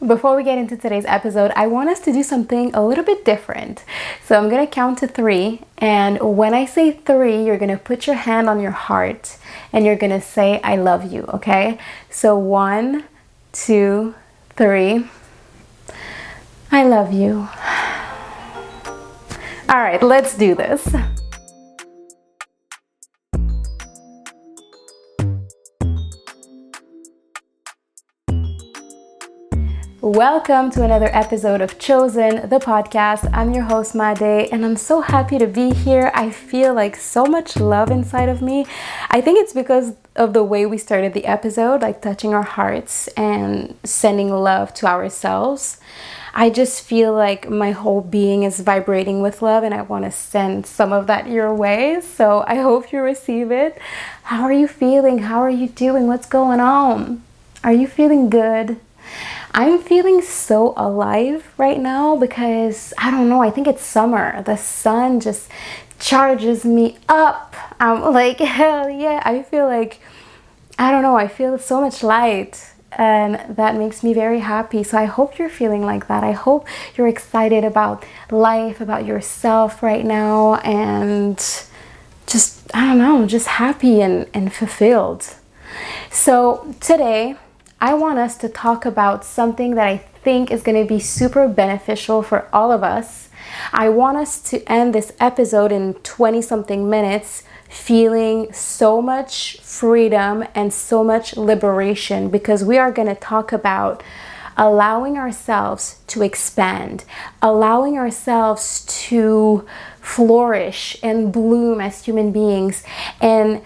Before we get into today's episode, I want us to do something a little bit different. So I'm going to count to 3, and when I say 3, you're going to put your hand on your heart and you're going to say, I love you, okay? So 1, 2, 3. I love you. All right, let's do this. Welcome to another episode of Chosen, the podcast. I'm your host, Made, and I'm so happy to be here. I feel like so much love inside of me. I think it's because of the way we started the episode, like touching our hearts and sending love to ourselves. I just feel like my whole being is vibrating with love, and I want to send some of that your way. So I hope you receive it. How are you feeling? How are you doing? What's going on? Are you feeling good? I'm feeling so alive right now because, I don't know, I think it's summer. The sun just charges me up. I'm like, hell yeah. I feel like, I don't know, I feel so much light, and that makes me very happy. So I hope you're feeling like that. I hope you're excited about life, about yourself right now, and just, I don't know, just happy and fulfilled. So today, I want us to talk about something that I think is going to be super beneficial for all of us. I want us to end this episode in 20-something minutes feeling so much freedom and so much liberation, because we are going to talk about allowing ourselves to expand, allowing ourselves to flourish and bloom as human beings, and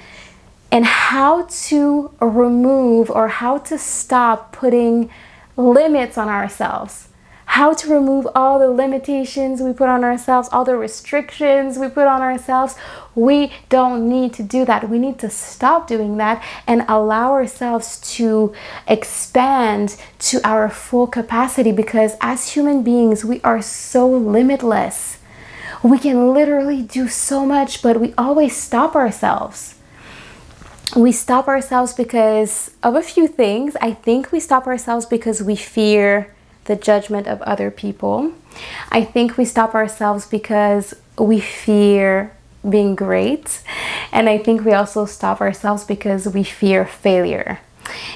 how to remove or how to stop putting limits on ourselves. How to remove all the limitations we put on ourselves, all the restrictions we put on ourselves. We don't need to do that. We need to stop doing that and allow ourselves to expand to our full capacity, because as human beings, we are so limitless. We can literally do so much, but we always stop ourselves. We stop ourselves because of a few things. I think we stop ourselves because we fear the judgment of other people. I think we stop ourselves because we fear being great. And I think we also stop ourselves because we fear failure.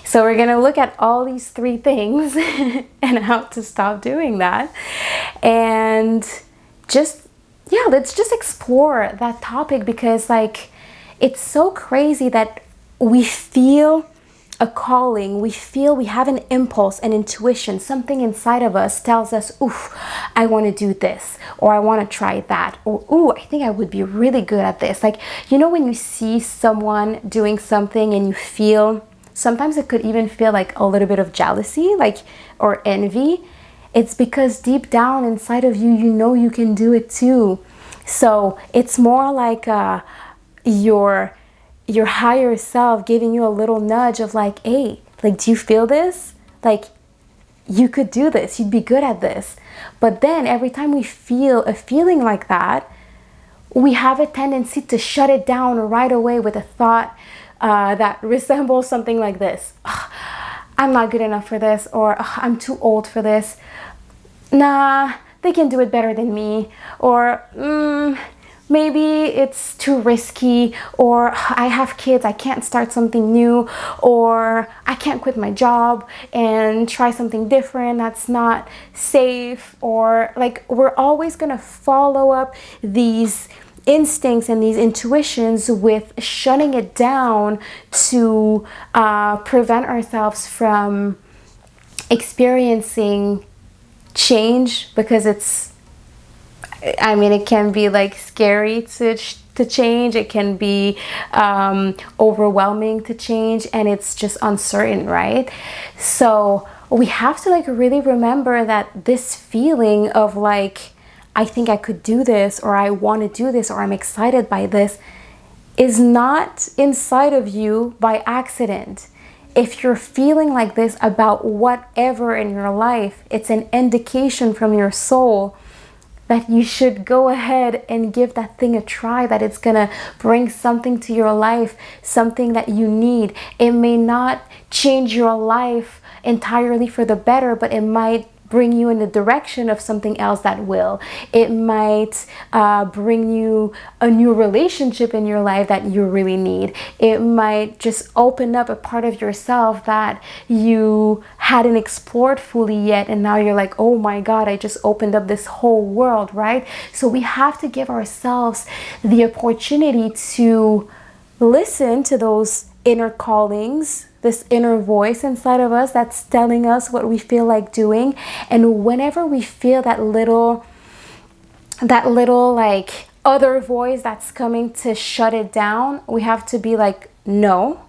So we're going to look at all these 3 things and how to stop doing that. And let's just explore that topic, because it's so crazy that we feel a calling, we have an impulse, an intuition, something inside of us tells us, oof, I want to do this, or I want to try that, or ooh, I think I would be really good at this. When you see someone doing something and you feel, sometimes it could even feel like a little bit of jealousy, or envy. It's because deep down inside of you, you know you can do it too. So it's more like your higher self giving you a little nudge of hey, do you feel this? You could do this, you'd be good at this. But then every time we feel a feeling like that, we have a tendency to shut it down right away with a thought that resembles something like this. I'm not good enough for this, or I'm too old for this. Nah, they can do it better than me. Or maybe it's too risky, or I have kids, I can't start something new, or I can't quit my job and try something different that's not safe. Or we're always gonna follow up these instincts and these intuitions with shutting it down to prevent ourselves from experiencing change, because it can be scary to change. It can be overwhelming to change, and it's just uncertain, right? So we have to really remember that this feeling of I think I could do this, or I want to do this, or I'm excited by this, is not inside of you by accident. If you're feeling like this about whatever in your life, it's an indication from your soul that you should go ahead and give that thing a try, that it's gonna bring something to your life, something that you need. It may not change your life entirely for the better, but it might bring you in the direction of something else that will. It might bring you a new relationship in your life that you really need. It might just open up a part of yourself that you hadn't explored fully yet, and now you're like, oh my God, I just opened up this whole world, right? So we have to give ourselves the opportunity to listen to those inner callings, this inner voice inside of us that's telling us what we feel like doing. And whenever we feel that little like other voice that's coming to shut it down, we have to be like, no,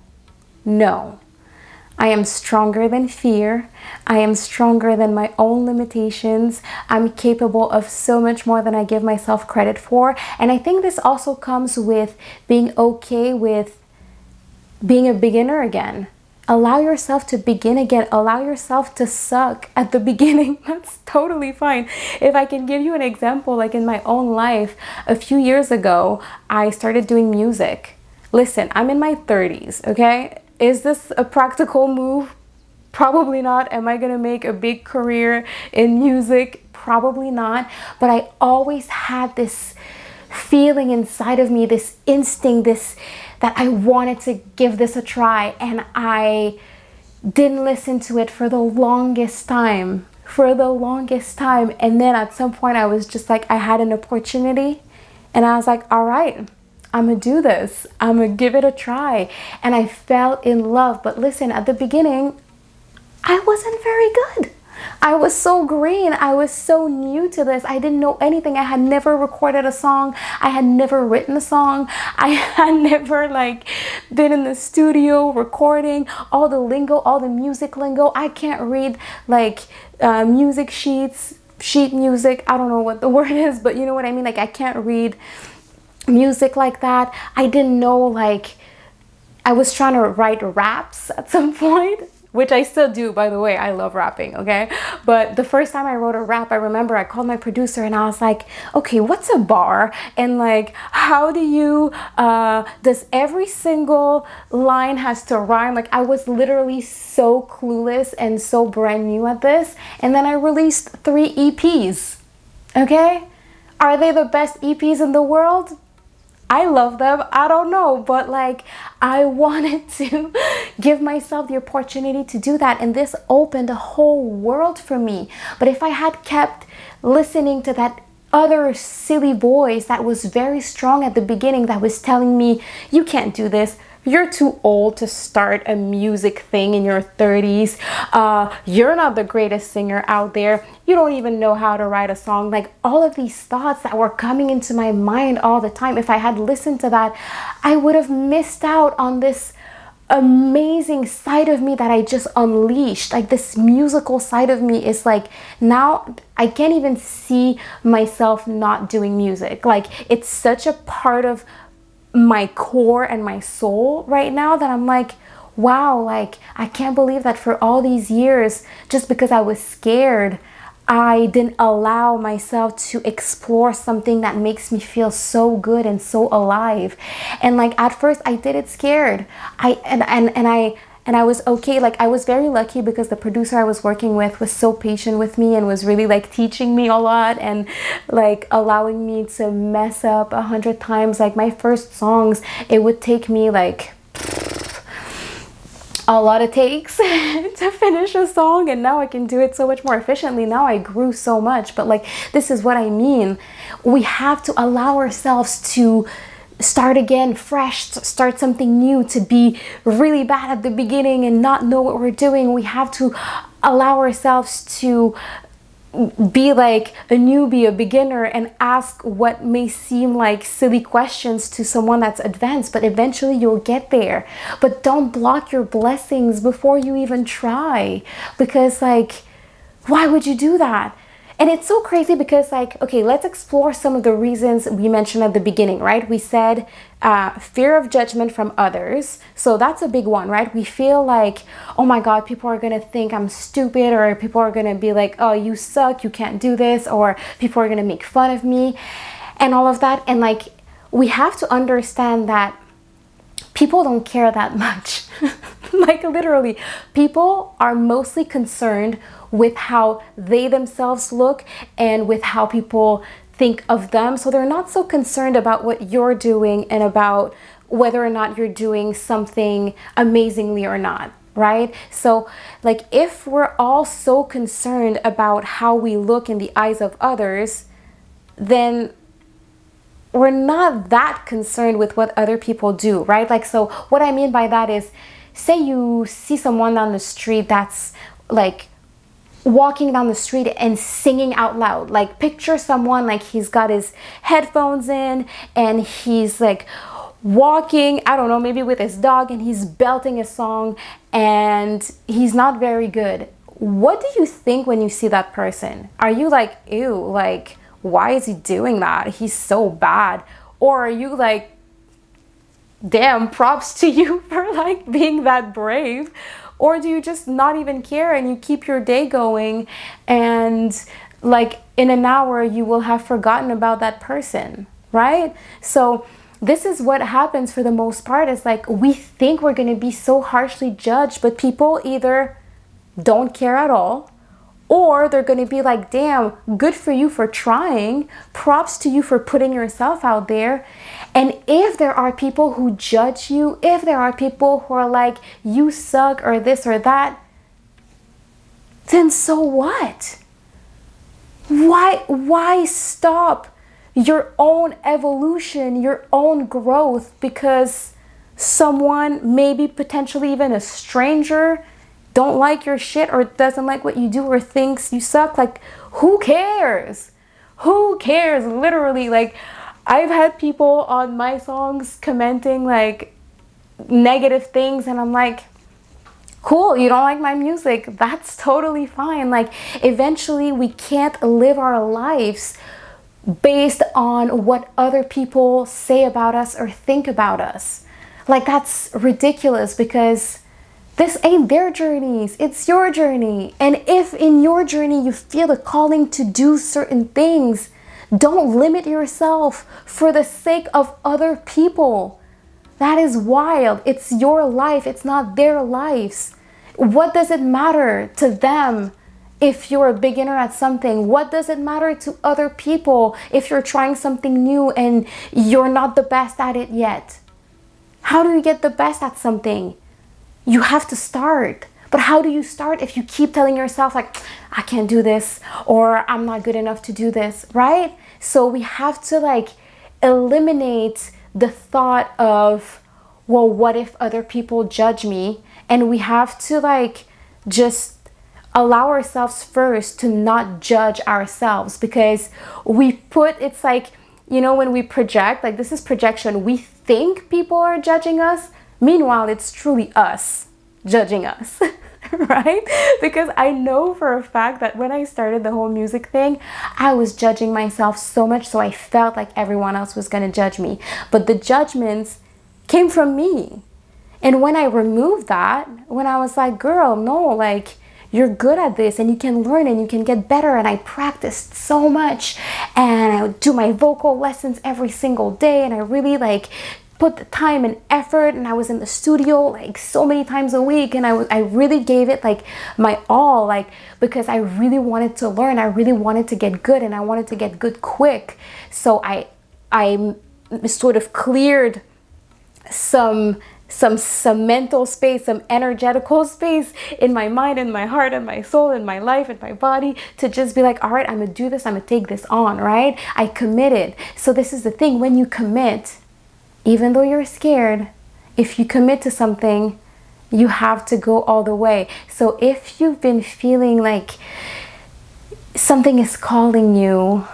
I am stronger than fear. I am stronger than my own limitations. I'm capable of so much more than I give myself credit for. And I think this also comes with being okay with being a beginner again. Allow yourself to begin again. Allow yourself to suck at the beginning. That's totally fine. If I can give you an example, like in my own life, a few years ago, I started doing music. Listen, I'm in my 30s, okay? Is this a practical move? Probably not. Am I gonna make a big career in music? Probably not. But I always had this feeling inside of me, this instinct, that I wanted to give this a try, and I didn't listen to it for the longest time. And then at some point I was just like, I had an opportunity and I was like, all right, I'm gonna do this. I'm gonna give it a try. And I fell in love. But listen, at the beginning, I wasn't very good. I was so green. I was so new to this. I didn't know anything. I had never recorded a song. I had never written a song. I had never been in the studio recording all the lingo, all the music lingo. I can't read music sheet music. I don't know what the word is, but you know what I mean? I can't read music like that. I didn't know, I was trying to write raps at some point, which I still do, by the way. I love rapping, okay? But the first time I wrote a rap, I remember I called my producer and I was like, okay, what's a bar? And how do you, does every single line has to rhyme? I was literally so clueless and so brand new at this. And then I released 3 EPs, okay? Are they the best EPs in the world? I love them. I don't know, but I wanted to give myself the opportunity to do that, and this opened a whole world for me. But if I had kept listening to that other silly voice that was very strong at the beginning, that was telling me, you can't do this, you're too old to start a music thing in your 30s, you're not the greatest singer out there, you don't even know how to write a song, all of these thoughts that were coming into my mind all the time, if I had listened to that, I would have missed out on this amazing side of me that I just unleashed. This musical side of me is now I can't even see myself not doing music. It's such a part of my core and my soul right now that I'm wow, I can't believe that for all these years, just because I was scared, I didn't allow myself to explore something that makes me feel so good and so alive. And at first I did it scared. I was okay. I was very lucky because the producer I was working with was so patient with me and was really teaching me a lot and allowing me to mess up 100 times. My first songs, it would take me a lot of takes to finish a song, and now I can do it so much more efficiently. Now I grew so much, but this is what I mean. We have to allow ourselves to start again fresh, start something new, to be really bad at the beginning and not know what we're doing. We have to allow ourselves to be a newbie, a beginner, and ask what may seem like silly questions to someone that's advanced, but eventually you'll get there. But don't block your blessings before you even try, because why would you do that? And it's so crazy because okay, let's explore some of the reasons we mentioned at the beginning, right? We said fear of judgment from others. So that's a big one, right? We feel oh my God, people are gonna think I'm stupid, or people are gonna be oh, you suck, you can't do this, or people are gonna make fun of me and all of that. And we have to understand that people don't care that much. Like literally, people are mostly concerned with how they themselves look and with how people think of them. So they're not so concerned about what you're doing and about whether or not you're doing something amazingly or not, right? So like if we're all so concerned about how we look in the eyes of others, then we're not that concerned with what other people do, right? Like, so what I mean by that is, say you see someone down the street that's like walking down the street and singing out loud. Like picture someone like he's got his headphones in and he's like walking, I don't know, maybe with his dog, and he's belting a song and he's not very good. What do you think when you see that person? Are you like, ew, like, why is he doing that? He's so bad. Or are you like, damn, props to you for like being that brave? Or do you just not even care and you keep your day going, and like in an hour you will have forgotten about that person, right? So this is what happens for the most part. It's like we think we're going to be so harshly judged, but people either don't care at all, or they're going to be like, damn, good for you for trying. Props to you for putting yourself out there. And if there are people who judge you, if there are people who are like, you suck or this or that, then so what? Why stop your own evolution, your own growth because someone, maybe potentially even a stranger, don't like your shit or doesn't like what you do or thinks you suck? Like, who cares? Who cares? Literally, like, I've had people on my songs commenting like negative things, and I'm like, cool, you don't like my music, that's totally fine. Like, eventually we can't live our lives based on what other people say about us or think about us. Like, that's ridiculous, because this ain't their journeys, it's your journey. And if in your journey you feel a calling to do certain things, don't limit yourself for the sake of other people. That is wild. It's your life, it's not their lives. What does it matter to them if you're a beginner at something? What does it matter to other people if you're trying something new and you're not the best at it yet? How do you get the best at something? You have to start. But how do you start if you keep telling yourself like, I can't do this, or I'm not good enough to do this, right? So we have to like eliminate the thought of, well, what if other people judge me? And we have to like just allow ourselves first to not judge ourselves, because we put, it's like, you know, when we project, like this is projection, we think people are judging us. Meanwhile, it's truly us judging us, right? Because I know for a fact that when I started the whole music thing, I was judging myself so much, so I felt like everyone else was going to judge me. But the judgments came from me. And when I removed that, when I was like, girl, no, like, you're good at this and you can learn and you can get better. And I practiced so much and I would do my vocal lessons every single day, and I really like put the time and effort, and I was in the studio like so many times a week, and I really gave it like my all, like, because I really wanted to learn, I really wanted to get good, and I wanted to get good quick. So I sort of cleared some mental space, some energetical space in my mind and my heart and my soul and my life and my body to just be like, all right, I'm gonna do this, I'm gonna take this on, right? I committed. So this is the thing, when you commit, even though you're scared, if you commit to something, you have to go all the way. So if you've been feeling like something is calling you,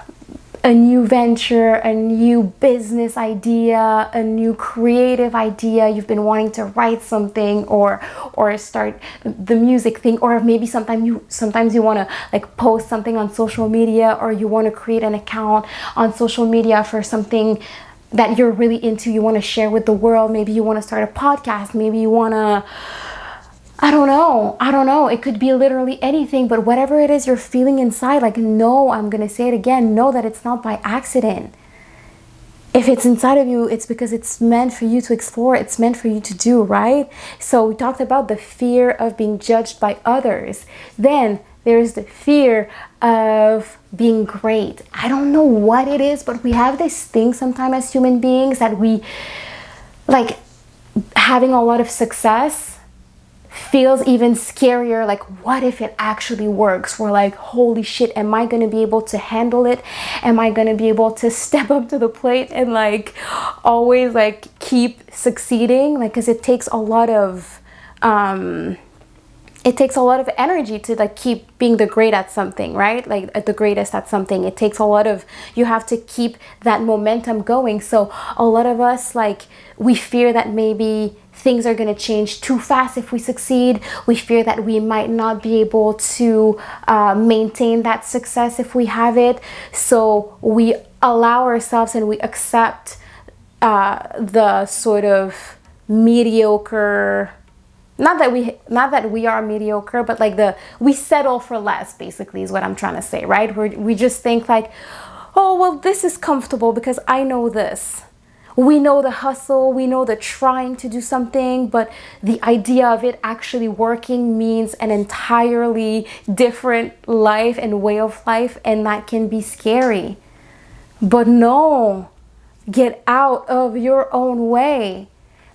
a new venture, a new business idea, a new creative idea, you've been wanting to write something or start the music thing, or maybe sometimes you want to like post something on social media, or you want to create an account on social media for something that you're really into, you want to share with the world. Maybe you want to start a podcast, maybe you want to, I don't know. It could be literally anything, but whatever it is you're feeling inside, like, no, I'm going to say it again, know that it's not by accident. if it's inside of you, it's because it's meant for you to explore, it's meant for you to do, right? So we talked about the fear of being judged by others. Then there's the fear of being great. I don't know what it is, but we have this thing sometimes as human beings that we like having a lot of success feels even scarier. Like, what if it actually works? We're like, holy shit, am I going to be able to handle it? Am I going to be able to step up to the plate and like always like keep succeeding? Like, because it takes a lot of energy to like keep being the great at something, right? Like the greatest at something. It takes a lot of, you have to keep that momentum going. So a lot of us, like, we fear that maybe things are going to change too fast if we succeed. We fear that we might not be able to maintain that success if we have it. So we allow ourselves and we accept the sort of mediocre, not that we are mediocre, but like we settle for less, basically, is what I'm trying to say, right? We just think like, oh, well, this is comfortable because I know this. We know the hustle, we know the trying to do something, but the idea of it actually working means an entirely different life and way of life, and that can be scary. But no, get out of your own way.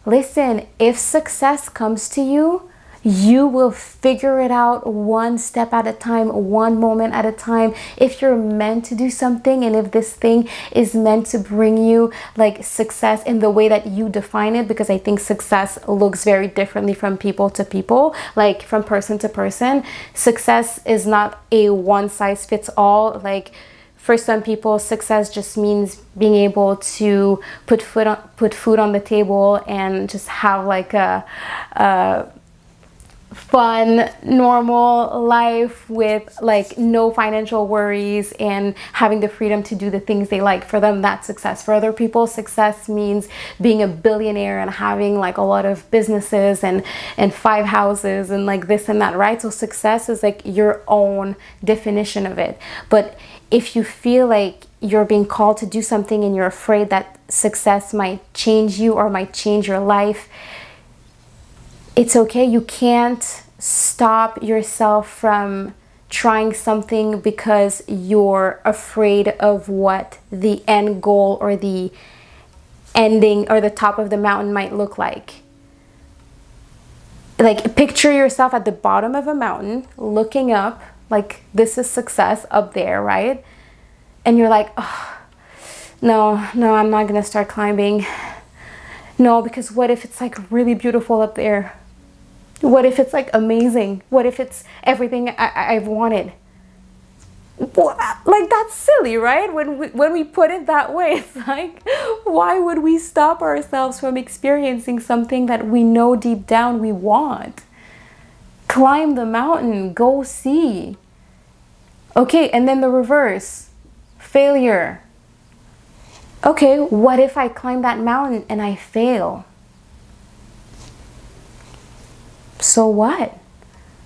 Listen, if success comes to you, you will figure it out one step at a time, one moment at a time. If you're meant to do something, and if this thing is meant to bring you like success in the way that you define it, because I think success looks very differently from people to people, like from person to person. Success is not a one size fits all. Like, for some people, success just means being able to put food on the table and just have like a fun, normal life with like no financial worries and having the freedom to do the things they like. For them, that's success. For other people, success means being a billionaire and having like a lot of businesses and 5 houses and like this and that, right? So success is like your own definition of it. But if you feel like you're being called to do something and you're afraid that success might change you or might change your life, it's okay. You can't stop yourself from trying something because you're afraid of what the end goal or the ending or the top of the mountain might look like. Like, picture yourself at the bottom of a mountain looking up, like this is success up there, right? And you're like, oh, no, I'm not gonna start climbing. No, because what if it's like really beautiful up there? What if it's like amazing? What if it's everything I've wanted? Like, that's silly, right? When we put it that way, it's like, why would we stop ourselves from experiencing something that we know deep down we want? Climb the mountain, go see. Okay, and then the reverse, failure. Okay, what if I climb that mountain and I fail? So what?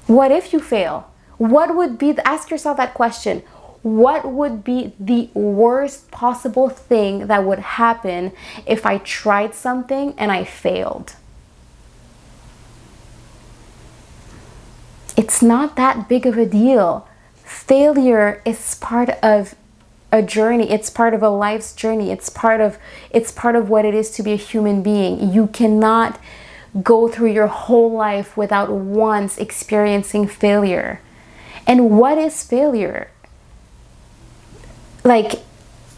What if you fail? What would be, ask yourself that question. What would be the worst possible thing that would happen if I tried something and I failed? It's not that big of a deal. Failure is part of a journey. It's part of a life's journey. It's part of what it is to be a human being. You cannot go through your whole life without once experiencing failure. And what is failure? Like,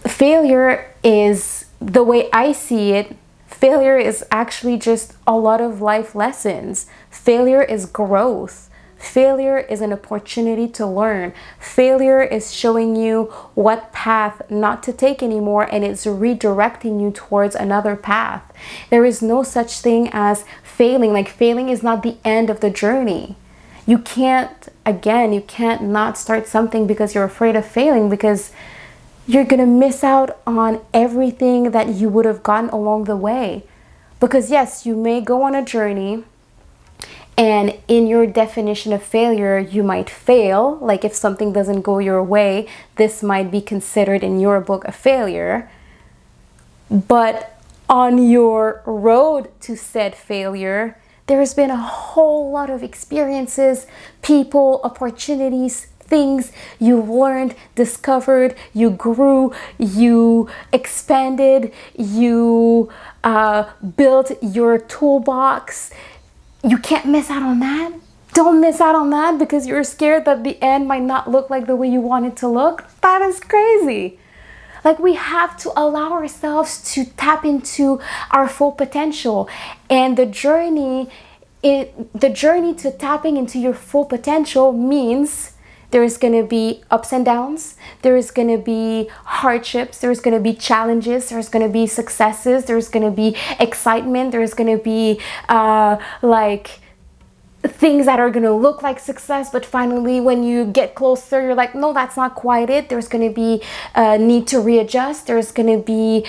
failure is, the way I see it, failure is actually just a lot of life lessons. Failure is growth. Failure is an opportunity to learn. Failure is showing you what path not to take anymore, and it's redirecting you towards another path. There is no such thing as failing. Like, failing is not the end of the journey. You can't not start something because you're afraid of failing, because you're gonna miss out on everything that you would have gotten along the way. Because yes, you may go on a journey, and in your definition of failure, you might fail. Like, if something doesn't go your way, this might be considered in your book a failure. But on your road to said failure, there's been a whole lot of experiences, people, opportunities, things you learned, discovered, you grew, you expanded, you built your toolbox. You can't miss out on that. Don't miss out on that because you're scared that the end might not look like the way you want it to look. That is crazy. Like, we have to allow ourselves to tap into our full potential. And the journey to tapping into your full potential means there's going to be ups and downs. There's going to be hardships. There's going to be challenges. There's going to be successes. There's going to be excitement. There's going to be things that are going to look like success, but finally when you get closer, you're like, no, that's not quite it. There's going to be a need to readjust. There's going to be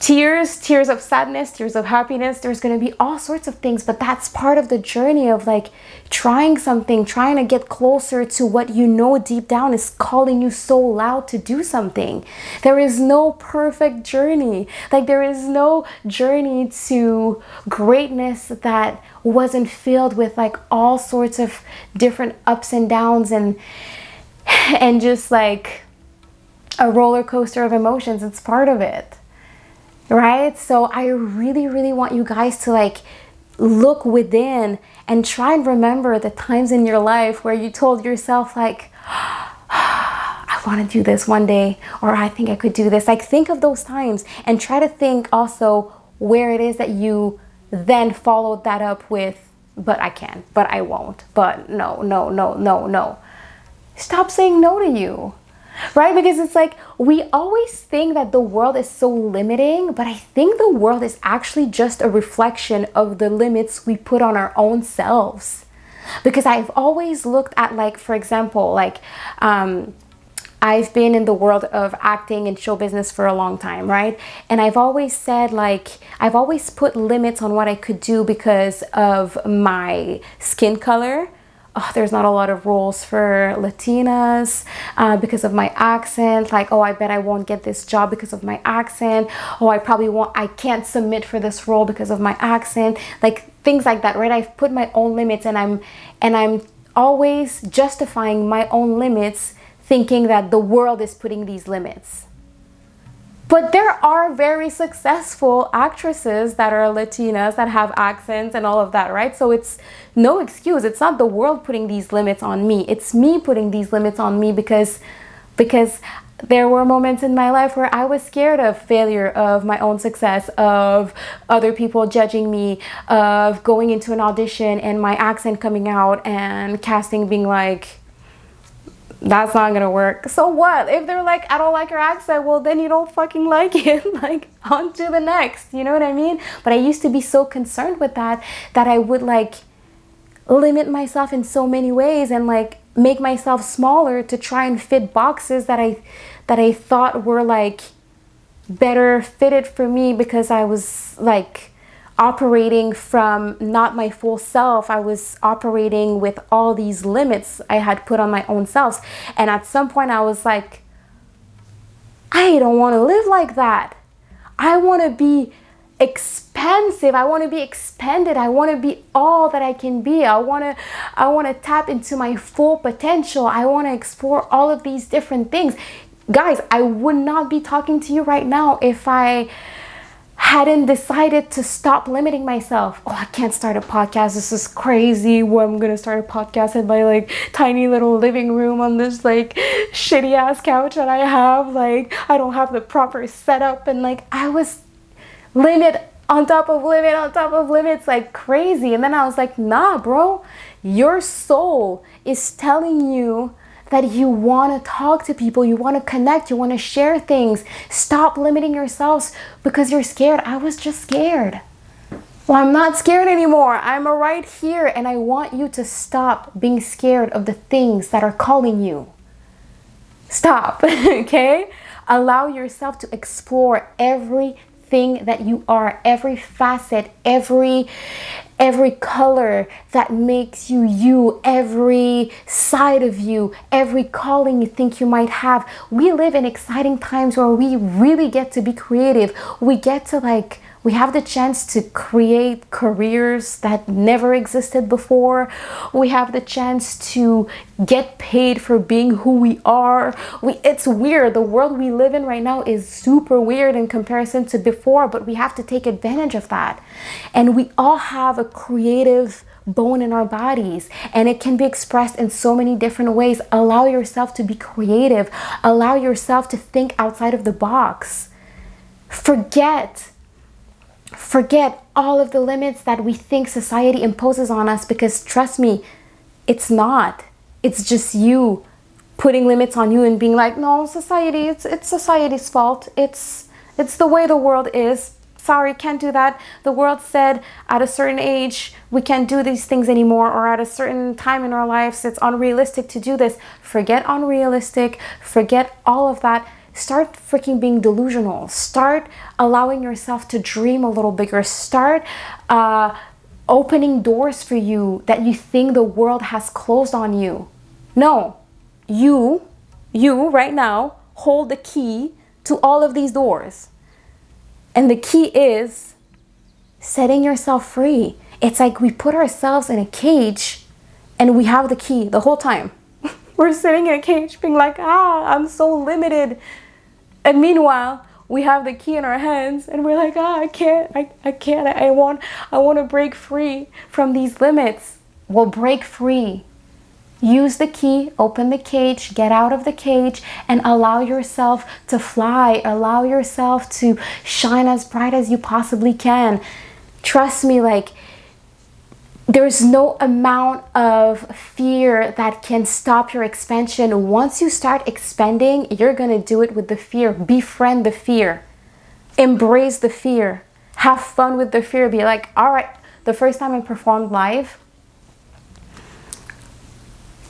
tears of sadness, tears of happiness. There's going to be all sorts of things, but that's part of the journey of like trying something, trying to get closer to what you know deep down is calling you so loud to do something. There is no perfect journey. Like, there is no journey to greatness that wasn't filled with like all sorts of different ups and downs and just like a roller coaster of emotions. It's part of it. Right? So I really, really want you guys to like look within and try and remember the times in your life where you told yourself like, I want to do this one day, or I think I could do this. Like, think of those times and try to think also where it is that you then followed that up with, but I can, but I won't, but no. Stop saying no to you. Right? Because it's like, we always think that the world is so limiting, but I think the world is actually just a reflection of the limits we put on our own selves. Because I've always looked at, like, for example, like, I've been in the world of acting and show business for a long time, right? And I've always said, like, I've always put limits on what I could do because of my skin color. Oh, there's not a lot of roles for Latinas because of my accent. Like, oh, I bet I won't get this job because of my accent. Oh, I can't submit for this role because of my accent. Like, things like that, right? I've put my own limits, and I'm always justifying my own limits, thinking that the world is putting these limits. But there are very successful actresses that are Latinas that have accents and all of that, right? So it's no excuse. It's not the world putting these limits on me. It's me putting these limits on me because there were moments in my life where I was scared of failure, of my own success, of other people judging me, of going into an audition and my accent coming out and casting being like, that's not gonna work. So what? If they're like, I don't like your accent, well, then you don't fucking like it. Like, on to the next, you know what I mean? But I used to be so concerned with that I would like limit myself in so many ways and like make myself smaller to try and fit boxes that I thought were like better fitted for me because I was like operating from not my full self. I was operating with all these limits I had put on my own selves. And at some point I was like, I don't want to live like that. I want to be expansive. I want to be expanded. I want to be all that I can be. I want to tap into my full potential. I want to explore all of these different things. Guys, I would not be talking to you right now if I hadn't decided to stop limiting myself. Oh, I can't start a podcast. This is crazy. Well, I'm gonna start a podcast in my like tiny little living room on this like shitty ass couch that I have. Like, I don't have the proper setup, and like I was limit on top of limit on top of limits like crazy. And then I was like, nah, bro, your soul is telling you that you want to talk to people, you want to connect, you want to share things. Stop limiting yourselves because you're scared. I was just scared. Well, I'm not scared anymore. I'm right here, and I want you to stop being scared of the things that are calling you. Stop, okay? Allow yourself to explore everything that you are, every facet, every every color that makes you you, every side of you, every calling you think you might have. We live in exciting times where we really get to be creative. We get to we have the chance to create careers that never existed before. We have the chance to get paid for being who we are. It's weird. The world we live in right now is super weird in comparison to before, but we have to take advantage of that. And we all have a creative bone in our bodies, and it can be expressed in so many different ways. Allow yourself to be creative. Allow yourself to think outside of the box. Forget all of the limits that we think society imposes on us, because trust me, it's not. It's just you putting limits on you and being like, no, society, it's society's fault. It's the way the world is. Sorry, can't do that. The world said at a certain age we can't do these things anymore, or at a certain time in our lives it's unrealistic to do this. Forget unrealistic. Forget all of that. Start freaking being delusional. Start allowing yourself to dream a little bigger. Start opening doors for you that you think the world has closed on you. No, you right now hold the key to all of these doors. And the key is setting yourself free. It's like we put ourselves in a cage and we have the key the whole time. We're sitting in a cage being like, I'm so limited. And meanwhile, we have the key in our hands and we're like, I can't, I want to break free from these limits. Well, break free. Use the key, open the cage, get out of the cage, and allow yourself to fly. Allow yourself to shine as bright as you possibly can. Trust me, there's no amount of fear that can stop your expansion. Once you start expanding, you're going to do it with the fear. Befriend the fear. Embrace the fear. Have fun with the fear. Be like, all right, the first time I performed live,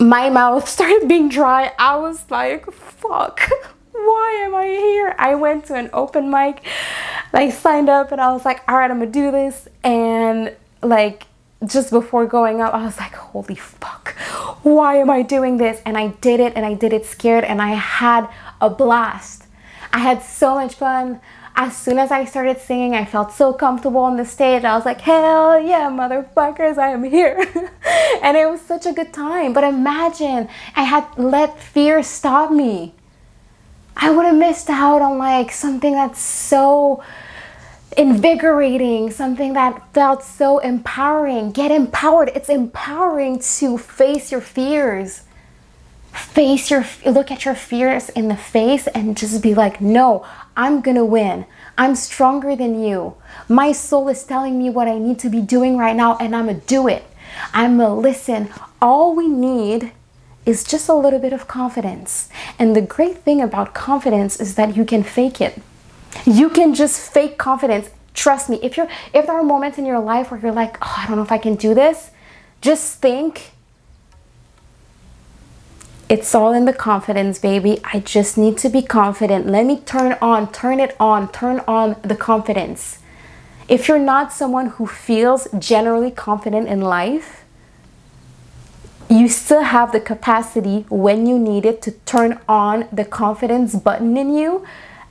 my mouth started being dry. I was like, fuck, why am I here? I went to an open mic, signed up, and I was like, all right, I'm gonna do this. And just before going up, I was like, holy fuck, why am I doing this? And I did it scared, and I had a blast. I had so much fun. As soon as I started singing, I felt so comfortable on the stage. I was like, hell yeah, motherfuckers, I am here. And it was such a good time. But imagine I had let fear stop me. I would have missed out on something that's so invigorating, something that felt so empowering. Get empowered. It's empowering to face your fears. Look at your fears in the face and just be like, no, I'm gonna win. I'm stronger than you. My soul is telling me what I need to be doing right now, and I'm gonna do it. I'm gonna listen. All we need is just a little bit of confidence. And the great thing about confidence is that you can fake it. You can just fake confidence. Trust me, if there are moments in your life where you're like, oh, I don't know if I can do this, just think, it's all in the confidence, baby. I just need to be confident. Let me turn it on the confidence. If you're not someone who feels generally confident in life, you still have the capacity when you need it to turn on the confidence button in you.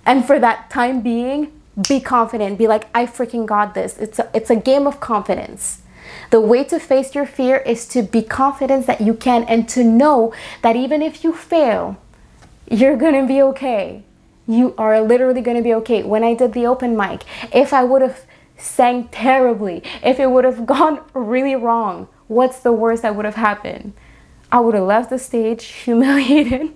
And for that time being, be confident. Be like, I freaking got this. It's a game of confidence. The way to face your fear is to be confident that you can, and to know that even if you fail, you're gonna be okay. You are literally gonna be okay. When I did the open mic, if I would have sang terribly, if it would have gone really wrong, what's the worst that would have happened? I would have left the stage humiliated.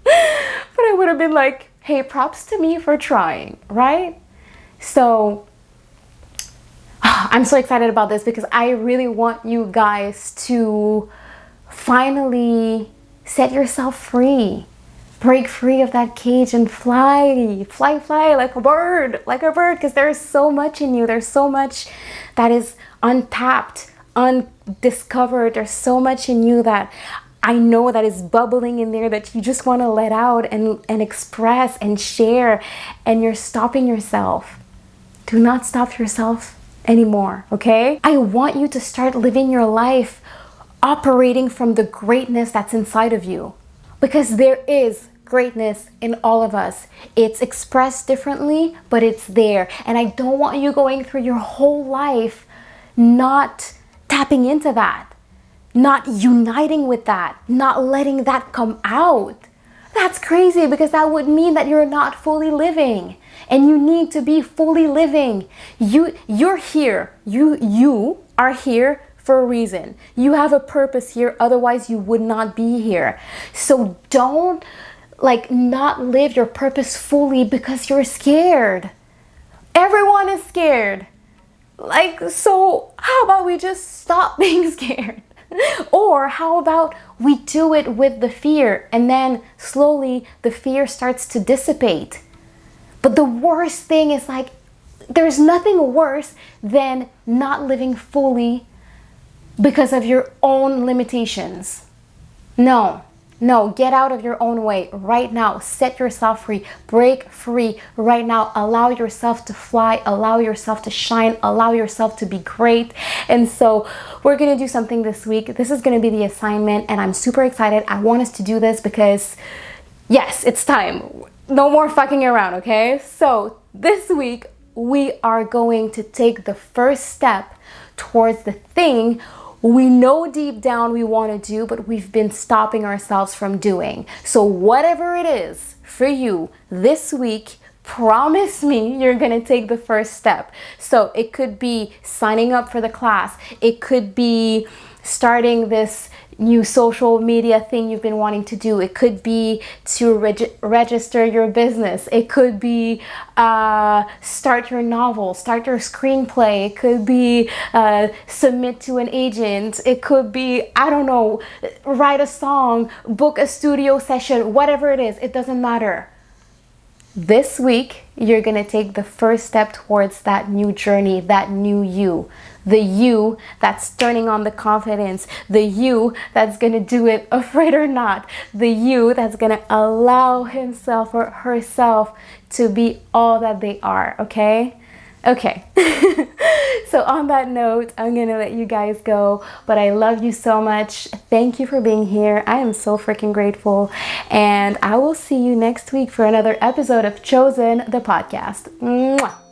But I would have been like, hey, props to me for trying, right? So I'm so excited about this because I really want you guys to finally set yourself free. Break free of that cage and fly like a bird, because there's so much in you. There's so much that is untapped, undiscovered. There's so much in you that I know that is bubbling in there that you just want to let out and express and share, and you're stopping yourself. Do not stop yourself. anymore, okay? I want you to start living your life operating from the greatness that's inside of you, because there is greatness in all of us. It's expressed differently, but it's there. And I don't want you going through your whole life not tapping into that, not uniting with that, not letting that come out. That's crazy, because that would mean that you're not fully living, and you need to be fully living. You're here. You are here for a reason. You have a purpose here, otherwise you would not be here. So don't not live your purpose fully because you're scared. Everyone is scared. So how about we just stop being scared? Or how about we do it with the fear, and then slowly the fear starts to dissipate. But the worst thing is, there's nothing worse than not living fully because of your own limitations. No, get out of your own way right now. Set yourself free. Break free right now. Allow yourself to fly. Allow yourself to shine. Allow yourself to be great. And so we're going to do something this week. This is going to be the assignment, and I'm super excited. I want us to do this because, yes, it's time. No more fucking around, okay? So this week, we are going to take the first step towards the thing we know deep down we want to do, but we've been stopping ourselves from doing. So whatever it is for you this week, promise me you're going to take the first step. So it could be signing up for the class. It could be starting this new social media thing you've been wanting to do. It could be to register your business. It could be start your novel, start your screenplay. It could be submit to an agent. It could be, I don't know, write a song, book a studio session, whatever it is, it doesn't matter. This week, you're going to take the first step towards that new journey, that new you. The you that's turning on the confidence. The you that's going to do it afraid or not. The you that's going to allow himself or herself to be all that they are, okay? Okay. So on that note, I'm going to let you guys go, but I love you so much. Thank you for being here. I am so freaking grateful, and I will see you next week for another episode of Chosen, the podcast. Mwah.